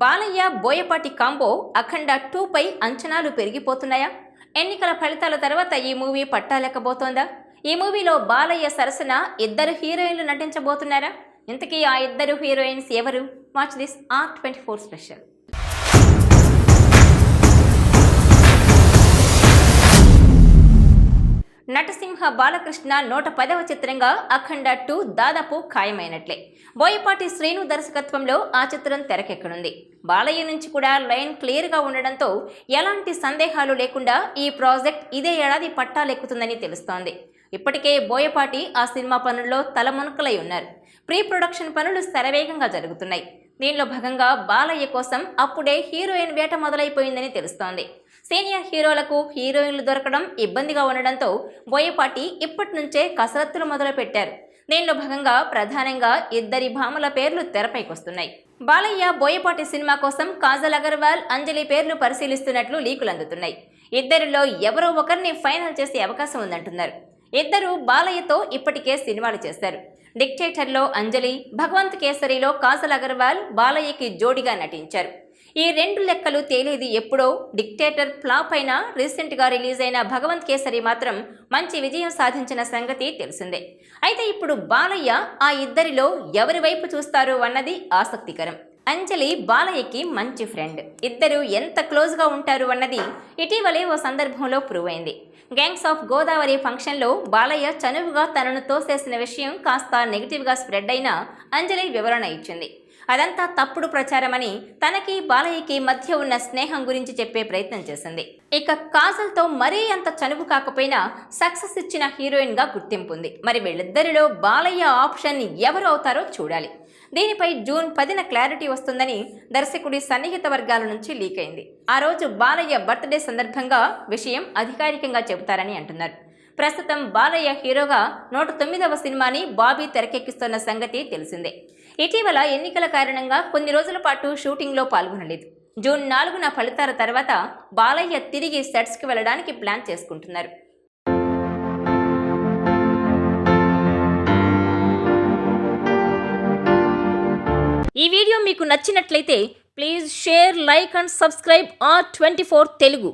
Balayya Boyapati combo అఖండ 2 పై అంచనాలు పెరిగిపోతున్నాయా? ఎన్నికల ఫలితాల తర్వాత ఈ మూవీ పట్టాలెక్కబోతోందా? ఈ మూవీలో బాలయ్య సరసన ఇద్దరు హీరోయిన్లు నటించబోతున్నారా? ఇంతకీ ఆ ఇద్దరు హీరోయిన్స్ ఎవరు? Watch this R24 special. Natasimha Balakrishna 110వ చిత్రంగా అఖండ 2 దాదాపు ఖాయమైనట్లే. బోయపాటి శ్రీను దర్శకత్వంలో ఆ చిత్రం తెరకెక్కనుంది. బాలయ్య నుంచి కూడా లైన్ క్లియర్గా ఉండడంతో ఎలాంటి సందేహాలు లేకుండా ఈ ప్రాజెక్ట్ ఇదే ఏడాది పట్టాలెక్కుతుందని తెలుస్తోంది. ఇప్పటికే బోయపాటి ఆ సినిమా పనుల్లో తలమునకలై ఉన్నారు. ప్రీ ప్రొడక్షన్ పనులు శరవేగంగా జరుగుతున్నాయి. దీనిలో భాగంగా బాలయ్య కోసం అప్పుడే హీరోయిన్ వేట మొదలైపోయిందని తెలుస్తోంది. సీనియర్ హీరోలకు హీరోయిన్లు దొరకడం ఇబ్బందిగా ఉండడంతో బోయపాటి ఇప్పటి నుంచే కసరత్తులు మొదలుపెట్టారు. దీనిలో భాగంగా ప్రధానంగా ఇద్దరి భామల పేర్లు తెరపైకొస్తున్నాయి. బాలయ్య బోయపాటి సినిమా కోసం కాజల్ అగర్వాల్, అంజలి పేర్లు పరిశీలిస్తున్నట్లు లీకులు అందుతున్నాయి. ఇద్దరిలో ఎవరో ఒకరిని ఫైనల్ చేసే అవకాశం ఉందంటున్నారు. ఇద్దరు బాలయ్యతో ఇప్పటికే సినిమాలు చేశారు. డిక్టేటర్లో అంజలి, భగవంత్ కేసరిలో కాజల్ అగర్వాల్ బాలయ్యకి జోడిగా నటించారు. ఈ రెండు లెక్కలు తేలేది ఎప్పుడో. డిక్టేటర్ ఫ్లాప్ అయినా రీసెంట్గా రిలీజ్ అయిన భగవంత్ కేసరి మాత్రం మంచి విజయం సాధించిన సంగతి తెలిసిందే. అయితే ఇప్పుడు బాలయ్య ఆ ఇద్దరిలో ఎవరి వైపు చూస్తారు అన్నది ఆసక్తికరం. అంజలి బాలయ్యకి మంచి ఫ్రెండ్. ఇద్దరు ఎంత క్లోజ్గా ఉంటారు అన్నది ఇటీవలే ఓ సందర్భంలో ప్రూవ్ అయింది. గ్యాంగ్స్ ఆఫ్ గోదావరి ఫంక్షన్లో బాలయ్య చనువుగా తనను తోసేసిన విషయం కాస్త నెగిటివ్గా స్ప్రెడ్ అయినా అంజలి వివరణ ఇచ్చింది. అదంతా తప్పుడు ప్రచారమని, తనకి బాలయ్యకి మధ్య ఉన్న స్నేహం గురించి చెప్పే ప్రయత్నం చేసింది. ఇక కాజల్తో మరీ అంత చనువు కాకపోయినా సక్సెస్ ఇచ్చిన హీరోయిన్గా గుర్తింపు ఉంది. మరి వీళ్ళిద్దరిలో బాలయ్య ఆప్షన్ ఎవరు అవుతారో చూడాలి. దీనిపై జూన్ 10న క్లారిటీ వస్తుందని దర్శకుడి సన్నిహిత వర్గాల నుంచి లీక్ అయింది. ఆ రోజు బాలయ్య బర్త్డే సందర్భంగా విషయం అధికారికంగా చెబుతారని అంటున్నారు. ప్రస్తుతం బాలయ్య హీరోగా 109వ సినిమాని బాబీ తెరకెక్కిస్తున్న సంగతి తెలిసిందే. ఇటీవల ఎన్నికల కారణంగా కొన్ని రోజుల పాటు షూటింగ్లో పాల్గొనలేదు. జూన్ 4న ఫలితాల తర్వాత బాలయ్య తిరిగి సెట్స్కి వెళ్ళడానికి ప్లాన్ చేసుకుంటున్నారు. ఈ వీడియో మీకు నచ్చినట్లయితే please share, like and subscribe R24 Telugu.